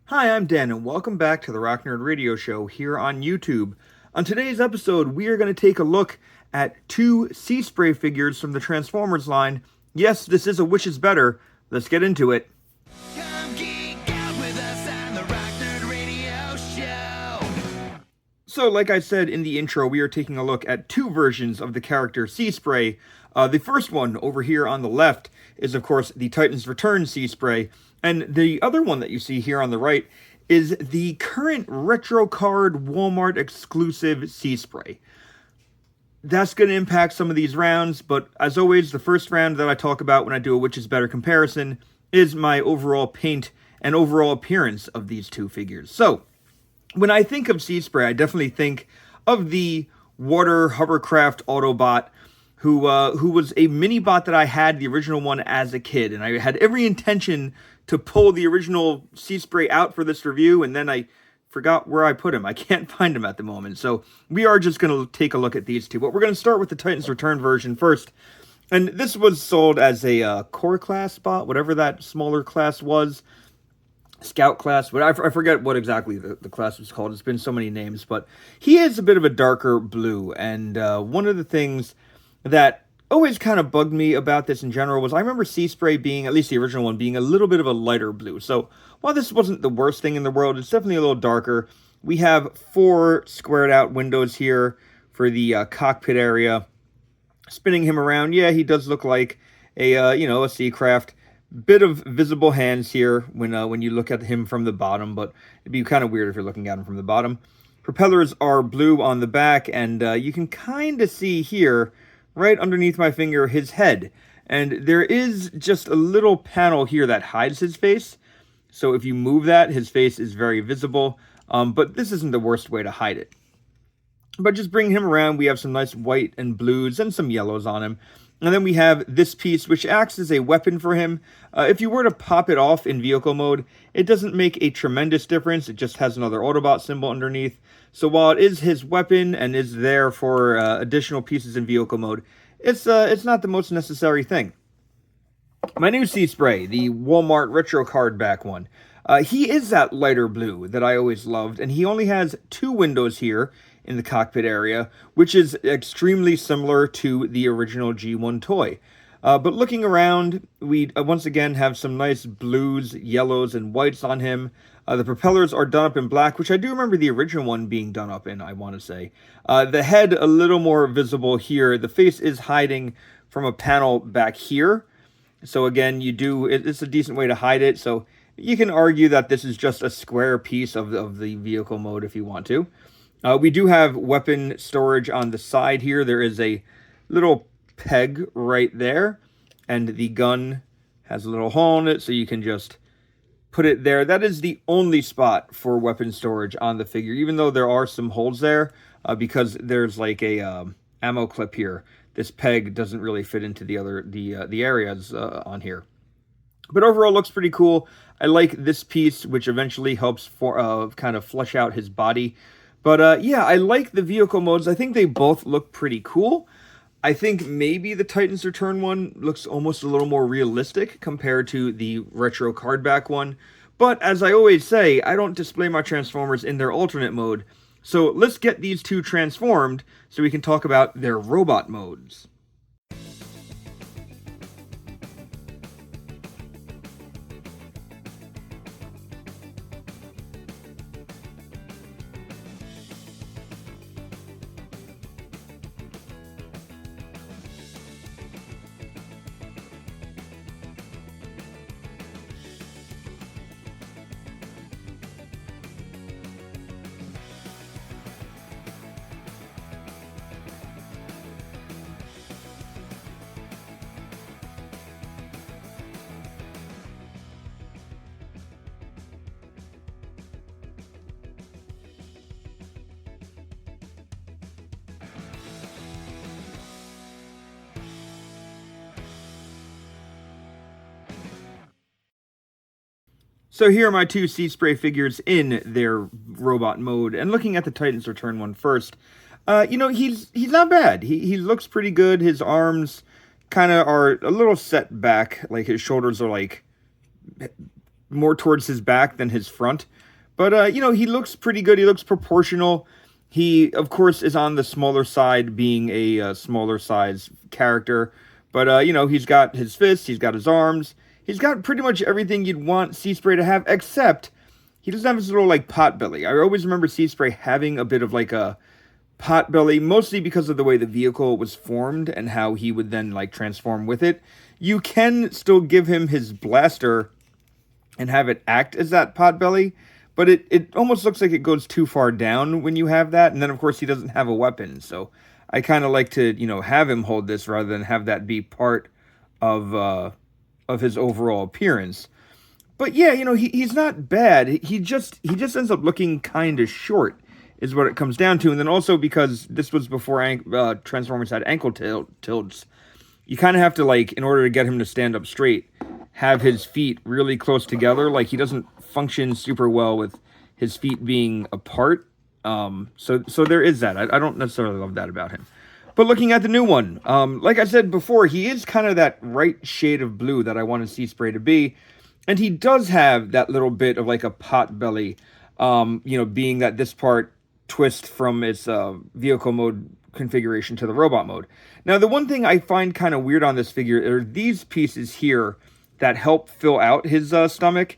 Hi, I'm Dan, and welcome back to the Rock Nerd Radio Show here on YouTube. On today's episode, we are going to take a look at two Seaspray figures from the Transformers line. Yes, this is a Which Is Better. Let's get into it. Come geek out with us on the Rock Nerd Radio Show. So, like I said in the intro, we are taking a look at two versions of the character Seaspray. The first one, over here on the left, is of course the Titans Return Seaspray. And the other one that you see here on the right is the current retro card Walmart exclusive Seaspray. That's going to impact some of these rounds, but as always, the first round that I talk about when I do a Which Is Better comparison is my overall paint and overall appearance of these two figures. So, when I think of Seaspray, I definitely think of the water hovercraft Autobot who was a mini-bot that I had the original one as a kid, and I had every intention to pull the original Seaspray out for this review, and then I forgot where I put him. I can't find him at the moment, so we are just going to take a look at these two. But we're going to start with the Titans Return version first, and this was sold as a core class bot, whatever that smaller class was. Scout class, but I forget what exactly the class was called. It's been so many names, but he is a bit of a darker blue, and one of the things that always kind of bugged me about this in general was I remember Seaspray being, at least the original one, being a little bit of a lighter blue. So while this wasn't the worst thing in the world, it's definitely a little darker. We have 4 squared out windows here for the cockpit area. Spinning him around, yeah, he does look like a a Seacraft. Bit of visible hands here when you look at him from the bottom, but it'd be kind of weird if you're looking at him from the bottom. Propellers are blue on the back, and you can kind of see here, right underneath my finger, his head. And there is just a little panel here that hides his face. So if you move that, his face is very visible. But this isn't the worst way to hide it. But just bring him around, we have some nice white and blues and some yellows on him. And then we have this piece, which acts as a weapon for him. If you were to pop it off in vehicle mode, it doesn't make a tremendous difference. It just has another Autobot symbol underneath. So while it is his weapon and is there for additional pieces in vehicle mode, it's not the most necessary thing. My new Seaspray, the Walmart retro card back one. He is that lighter blue that I always loved, and he only has 2 windows here in the cockpit area, which is extremely similar to the original G1 toy. But looking around, we once again have some nice blues, yellows, and whites on him. The propellers are done up in black, which I do remember the original one being done up in, I want to say. The head a little more visible here. The face is hiding from a panel back here. So again, it's a decent way to hide it. So you can argue that this is just a square piece of the vehicle mode if you want to. We do have weapon storage on the side here. There is a little peg right there, and the gun has a little hole in it, so you can just put it there. That is the only spot for weapon storage on the figure, even though there are some holes there, because there's like a ammo clip here. This peg doesn't really fit into the areas on here. But overall, looks pretty cool. I like this piece, which eventually helps for kind of flesh out his body. But yeah, I like the vehicle modes. I think they both look pretty cool. I think maybe the Titans Return one looks almost a little more realistic compared to the retro cardback one. But as I always say, I don't display my Transformers in their alternate mode. So let's get these two transformed so we can talk about their robot modes. So here are my two Seaspray figures in their robot mode, and looking at the Titans Return one first, he's not bad. He looks pretty good. His arms kind of are a little set back, like his shoulders are like more towards his back than his front. But, you know, he looks pretty good. He looks proportional. He, of course, is on the smaller side, being a smaller size character. But, you know, he's got his fists, he's got his arms. He's got pretty much everything you'd want Seaspray to have, except he doesn't have his little, like, pot belly. I always remember Seaspray having a bit of, like, a pot belly, mostly because of the way the vehicle was formed and how he would then, like, transform with it. You can still give him his blaster and have it act as that pot belly, but it almost looks like it goes too far down when you have that. And then, of course, he doesn't have a weapon, so I kind of like to, you know, have him hold this rather than have that be part of his overall appearance. But yeah, you know, he's not bad. He just ends up looking kind of short, is what it comes down to. And then also because this was before Transformers had ankle tilts, you kind of have to, like, in order to get him to stand up straight, have his feet really close together. Like, he doesn't function super well with his feet being apart. So there is that. I don't necessarily love that about him. But looking at the new one, like I said before, he is kind of that right shade of blue that I wanted Seaspray to be. And he does have that little bit of, like, a pot belly, you know, being that this part twist from its vehicle mode configuration to the robot mode. Now, the one thing I find kind of weird on this figure are these pieces here that help fill out his stomach.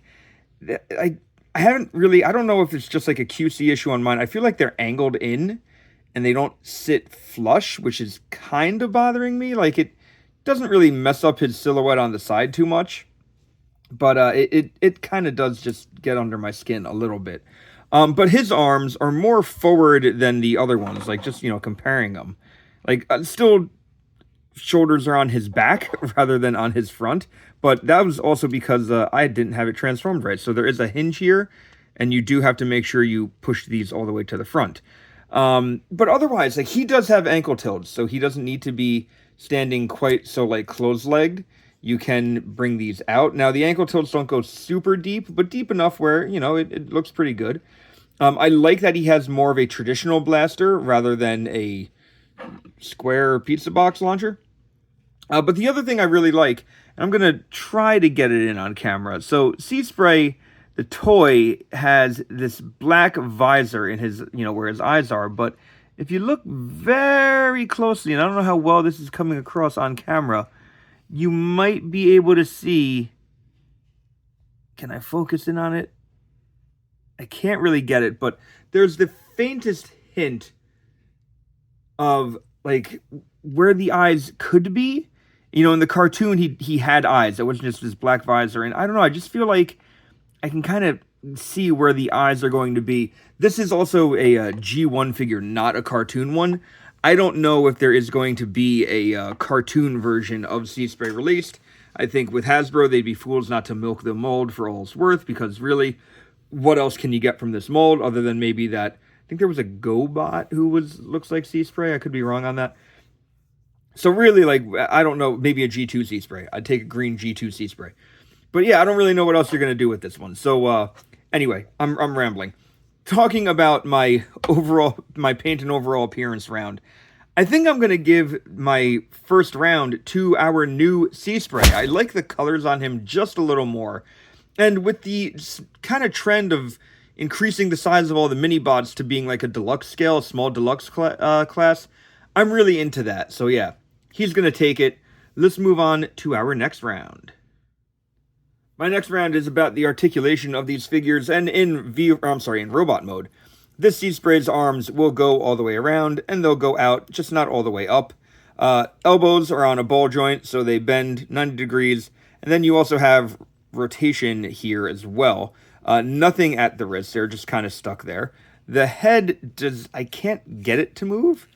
I haven't really, I don't know if it's just like a QC issue on mine. I feel like they're angled in and they don't sit flush, which is kind of bothering me. Like, it doesn't really mess up his silhouette on the side too much, but it kind of does just get under my skin a little bit. But his arms are more forward than the other ones, like, just, you know, comparing them. Like, still, shoulders are on his back rather than on his front, but that was also because I didn't have it transformed right. So there is a hinge here, and you do have to make sure you push these all the way to the front. But otherwise, like, he does have ankle tilts, so he doesn't need to be standing quite so, like, closed-legged. You can bring these out. Now, the ankle tilts don't go super deep, but deep enough where, you know, it looks pretty good. I like that he has more of a traditional blaster rather than a square pizza box launcher. But the other thing I really like, and I'm going to try to get it in on camera. So Seaspray, the toy, has this black visor in his, you know, where his eyes are. But if you look very closely, and I don't know how well this is coming across on camera, you might be able to see, can I focus in on it? I can't really get it, but there's the faintest hint of, like, where the eyes could be. You know, in the cartoon, he had eyes. That wasn't just his black visor. And I don't know, I just feel like I can kind of see where the eyes are going to be. This is also a G1 figure, not a cartoon one. I don't know if there is going to be a cartoon version of Seaspray released. I think with Hasbro, they'd be fools not to milk the mold for all it's worth, because really, what else can you get from this mold other than maybe that? I think there was a GoBot who looks like Seaspray. I could be wrong on that. So really, like, I don't know, maybe a G2 Seaspray. I'd take a green G2 Seaspray. But yeah, I don't really know what else you're going to do with this one. So anyway, I'm rambling. Talking about my paint and overall appearance round, I think I'm going to give my first round to our new Seaspray. I like the colors on him just a little more. And with the kind of trend of increasing the size of all the mini-bots to being like a deluxe scale, small deluxe class, I'm really into that. So yeah, he's going to take it. Let's move on to our next round. My next round is about the articulation of these figures, and in robot mode. This Seaspray's arms will go all the way around, and they'll go out, just not all the way up. Elbows are on a ball joint, so they bend 90 degrees, and then you also have rotation here as well. Nothing at the wrist, they're just kind of stuck there. The head I can't get it to move.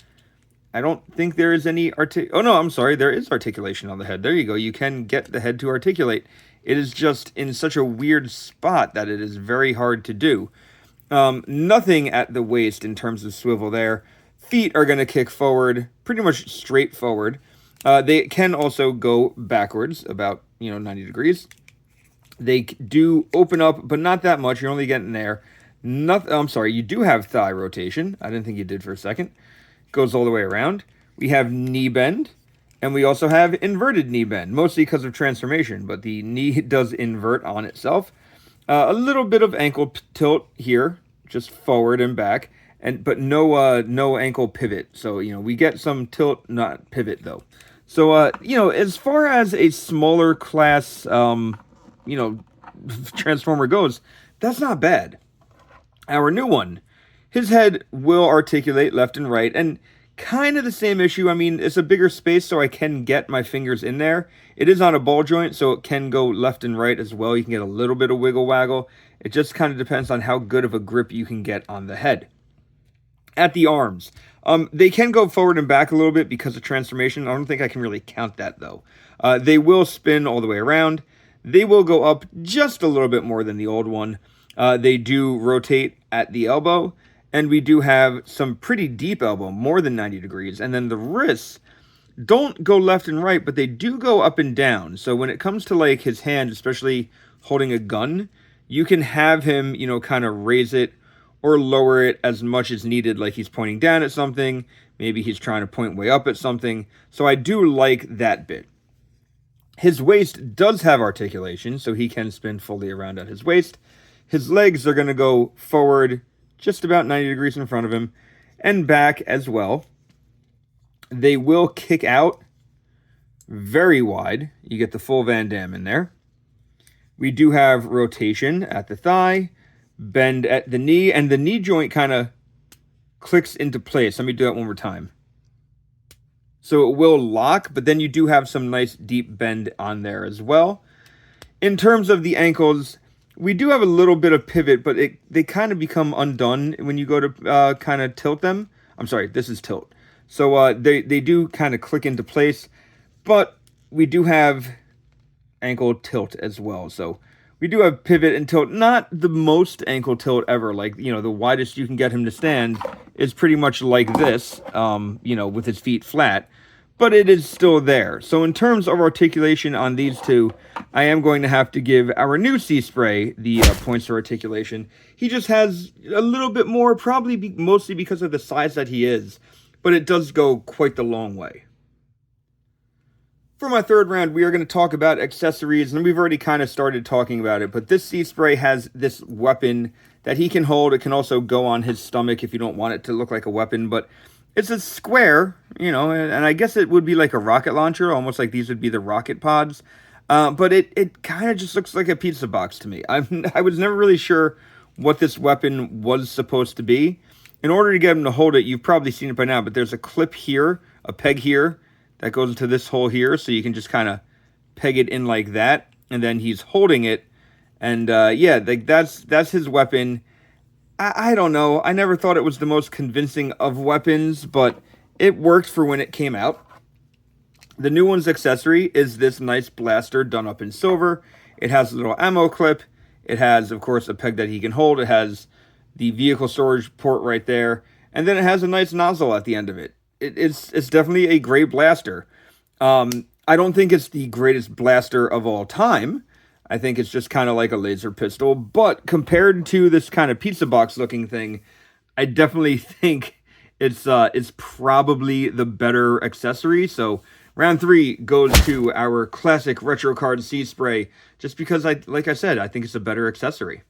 I don't think there is any there is articulation on the head. There you go, you can get the head to articulate. It is just in such a weird spot that it is very hard to do. Nothing at the waist in terms of swivel there. Feet are going to kick forward, pretty much straight forward. They can also go backwards, about 90 degrees. They do open up, but not that much. You're only getting there. You do have thigh rotation. I didn't think you did for a second. Goes all the way around. We have knee bend. And we also have inverted knee bend, mostly because of transformation, but the knee does invert on itself. A little bit of ankle tilt here, just forward and back, but no ankle pivot. So we get some tilt, not pivot though. So as far as a smaller class, Transformer goes, that's not bad. Our new one, his head will articulate left and right, and kind of the same issue. I mean, it's a bigger space, so I can get my fingers in there. It is on a ball joint, so it can go left and right as well. You can get a little bit of wiggle waggle. It just kind of depends on how good of a grip you can get on the head. At the arms, they can go forward and back a little bit because of transformation. I don't think I can really count that, though. They will spin all the way around. They will go up just a little bit more than the old one. They do rotate at the elbow, and we do have some pretty deep elbow, more than 90 degrees. And then the wrists don't go left and right, but they do go up and down. So when it comes to like his hand, especially holding a gun, you can have him, kind of raise it or lower it as much as needed, like he's pointing down at something. Maybe he's trying to point way up at something. So I do like that bit. His waist does have articulation, so he can spin fully around at his waist. His legs are going to go forward just about 90 degrees in front of him and back as well. They will kick out very wide. You get the full Van Damme in there. We do have rotation at the thigh, bend at the knee, and the knee joint kind of clicks into place. Let me do that one more time. So it will lock, but then you do have some nice deep bend on there as well. In terms of the ankles, we do have a little bit of pivot, but they kind of become undone when you go to kind of tilt them. I'm sorry, this is tilt. So they do kind of click into place, but we do have ankle tilt as well. So we do have pivot and tilt, not the most ankle tilt ever. Like, the widest you can get him to stand is pretty much like this, with his feet flat, but it is still there. So in terms of articulation on these two, I am going to have to give our new Seaspray the points for articulation. He just has a little bit more, probably mostly because of the size that he is, but it does go quite the long way. For my third round, we are going to talk about accessories, and we've already kind of started talking about it, but this Seaspray has this weapon that he can hold. It can also go on his stomach if you don't want it to look like a weapon, but it's a square, and I guess it would be like a rocket launcher, almost like these would be the rocket pods, but it kind of just looks like a pizza box to me. I was never really sure what this weapon was supposed to be. In order to get him to hold it, you've probably seen it by now, but there's a clip here, a peg here, that goes into this hole here, so you can just kind of peg it in like that, and then he's holding it, and that's his weapon. I don't know, I never thought it was the most convincing of weapons, but it worked for when it came out. The new one's accessory is this nice blaster done up in silver. It has a little ammo clip. It has, of course, a peg that he can hold. It has the vehicle storage port right there, and then it has a nice nozzle at the end of it. It's definitely a great blaster. I don't think it's the greatest blaster of all time. I think it's just kind of like a laser pistol. But compared to this kind of pizza box looking thing, I definitely think it's probably the better accessory. So round 3 goes to our classic retro card Seaspray, just because like I said, I think it's a better accessory.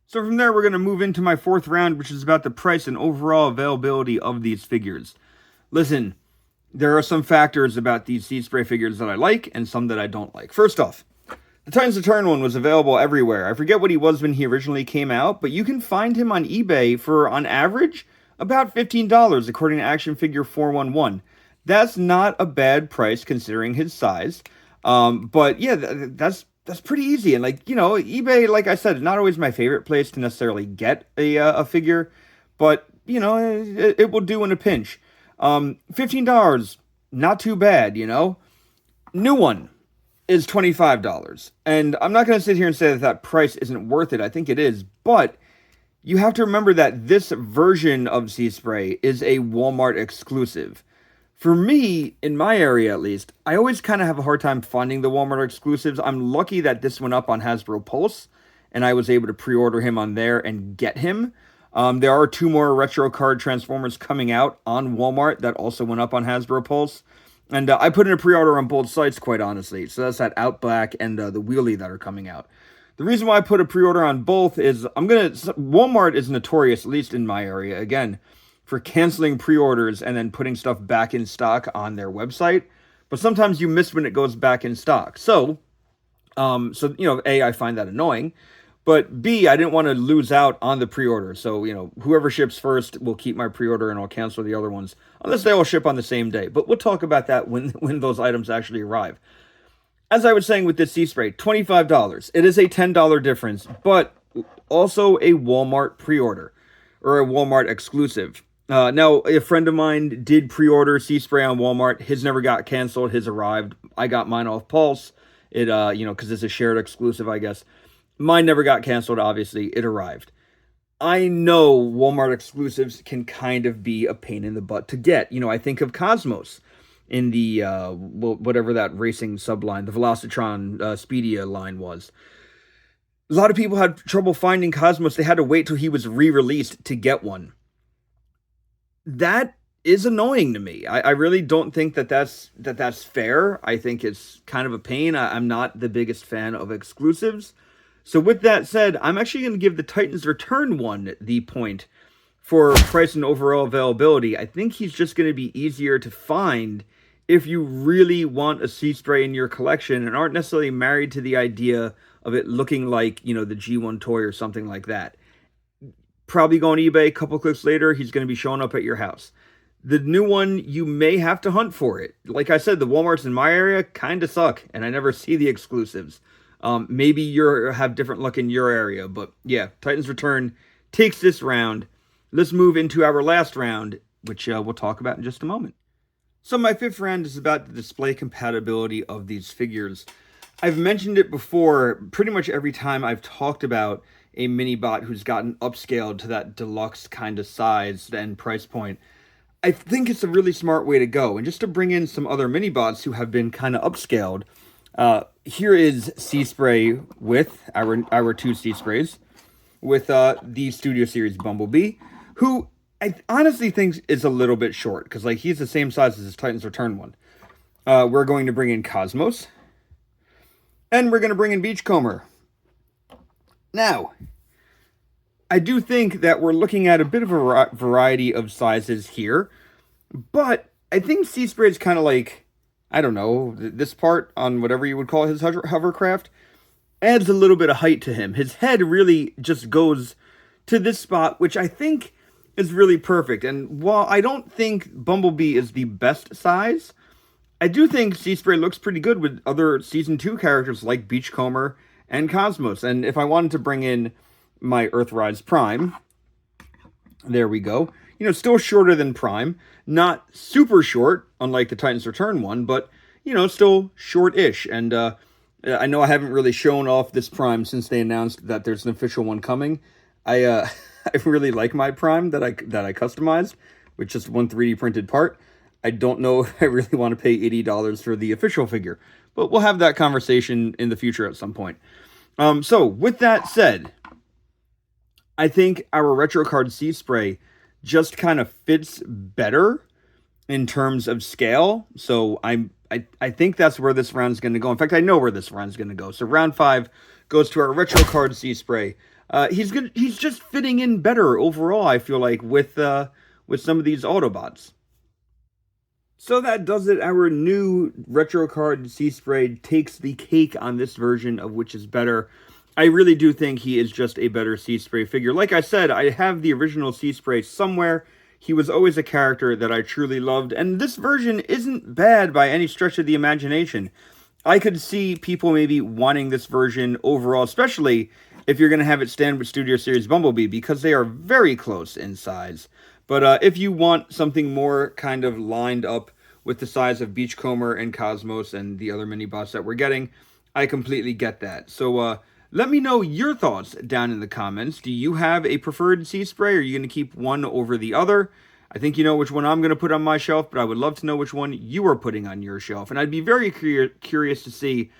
So from there, we're going to move into my 4th round, which is about the price and overall availability of these figures. Listen, there are some factors about these Seaspray figures that I like and some that I don't like. First off, the Titans Return one was available everywhere. I forget what he was when he originally came out, but you can find him on eBay for, on average, about $15, according to Action Figure 411. That's not a bad price considering his size. But yeah, that's pretty easy. And eBay, like I said, is not always my favorite place to necessarily get a figure, but it will do in a pinch. $15, not too bad, New one is $25. And I'm not going to sit here and say that price isn't worth it. I think it is, but you have to remember that this version of Seaspray is a Walmart exclusive. For me, in my area at least, I always kind of have a hard time finding the Walmart exclusives. I'm lucky that this went up on Hasbro Pulse, and I was able to pre-order him on there and get him. There are 2 more retro card Transformers coming out on Walmart that also went up on Hasbro Pulse. And I put in a pre-order on both sites, quite honestly. So that's that Outback and the Wheelie that are coming out. The reason why I put a pre-order on both is Walmart is notorious, at least in my area, again, for canceling pre-orders and then putting stuff back in stock on their website. But sometimes you miss when it goes back in stock. So A, I find that annoying. But B, I didn't want to lose out on the pre-order. So, whoever ships first will keep my pre-order and I'll cancel the other ones. Unless they all ship on the same day. But we'll talk about that when those items actually arrive. As I was saying with this Seaspray, $25. It is a $10 difference, but also a Walmart pre-order. Or a Walmart exclusive. Now, a friend of mine did pre-order Seaspray on Walmart. His never got canceled. His arrived. I got mine off Pulse. It, because it's a shared exclusive, I guess. Mine never got canceled, obviously. It arrived. I know Walmart exclusives can kind of be a pain in the butt to get. I think of Cosmos in the, whatever that racing subline, the Velocitron Speedia line was. A lot of people had trouble finding Cosmos. They had to wait till he was re-released to get one. That is annoying to me. I really don't think that's fair. I think it's kind of a pain. I'm not the biggest fan of exclusives. So with that said, I'm actually going to give the Titans Return one the point for price and overall availability. I think he's just going to be easier to find if you really want a Seaspray in your collection and aren't necessarily married to the idea of it looking like, the G1 toy or something like that. Probably go on eBay, a couple clicks later, he's going to be showing up at your house. The new one, you may have to hunt for it. Like I said, the Walmarts in my area kind of suck, and I never see the exclusives. Maybe you have different luck in your area, but yeah, Titans Return takes this round. Let's move into our last round, which we'll talk about in just a moment. So my fifth round is about the display compatibility of these figures. I've mentioned it before, pretty much every time I've talked about a mini-bot who's gotten upscaled to that deluxe kind of size and price point. I think it's a really smart way to go. And just to bring in some other mini-bots who have been kind of upscaled, here is Seaspray with our two Seasprays, with the Studio Series Bumblebee, who I honestly think is a little bit short, because he's the same size as his Titans Return one. We're going to bring in Cosmos, and we're going to bring in Beachcomber. Now, I do think that we're looking at a bit of a variety of sizes here, but I think Seaspray is kind of like, I don't know, this part on whatever you would call his hovercraft adds a little bit of height to him. His head really just goes to this spot, which I think is really perfect. And while I don't think Bumblebee is the best size, I do think Seaspray looks pretty good with other Season 2 characters like Beachcomber and Cosmos. And if I wanted to bring in my Earthrise Prime, there we go. Still shorter than Prime. Not super short, unlike the Titans Return one, but, still short-ish. And I know I haven't really shown off this Prime since they announced that there's an official one coming. I really like my Prime that I customized with just one 3D printed part. I don't know if I really want to pay $80 for the official figure, but we'll have that conversation in the future at some point. So with that said, I think our retro card Seaspray just kind of fits better in terms of scale. So I think that's where this round's going to go. In fact, I know where this round's going to go. So round 5 goes to our retro card Seaspray. He's just fitting in better overall, I feel like, with some of these Autobots. So that does it. Our new retro card Seaspray takes the cake on this version of which is better. I really do think he is just a better Seaspray figure. Like I said, I have the original Seaspray somewhere. He was always a character that I truly loved, and this version isn't bad by any stretch of the imagination. I could see people maybe wanting this version overall, especially if you're going to have it stand with Studio Series Bumblebee, because they are very close in size. But if you want something more kind of lined up with the size of Beachcomber and Cosmos and the other mini-bots that we're getting, I completely get that. So let me know your thoughts down in the comments. Do you have a preferred Seaspray? Are you going to keep one over the other? I think you know which one I'm going to put on my shelf, but I would love to know which one you are putting on your shelf. And I'd be very curious to see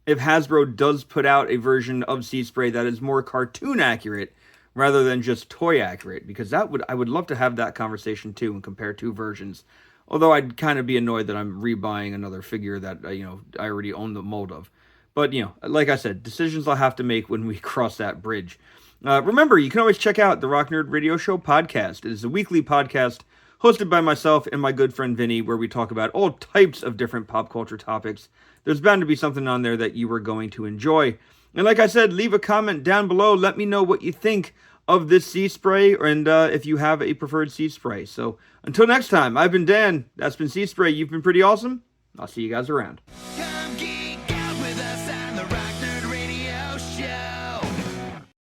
if Hasbro does put out a version of Seaspray that is more cartoon accurate rather than just toy accurate, because I would love to have that conversation too and compare two versions. Although I'd kind of be annoyed that I'm rebuying another figure that I already own the mold of. But, like I said, decisions I'll have to make when we cross that bridge. Remember, you can always check out the Rock Nerd Radio Show podcast. It is a weekly podcast hosted by myself and my good friend Vinny, where we talk about all types of different pop culture topics. There's bound to be something on there that you are going to enjoy. And like I said, leave a comment down below. Let me know what you think of this Seaspray, and if you have a preferred Seaspray. So until next time, I've been Dan. That's been Seaspray. You've been pretty awesome. I'll see you guys around.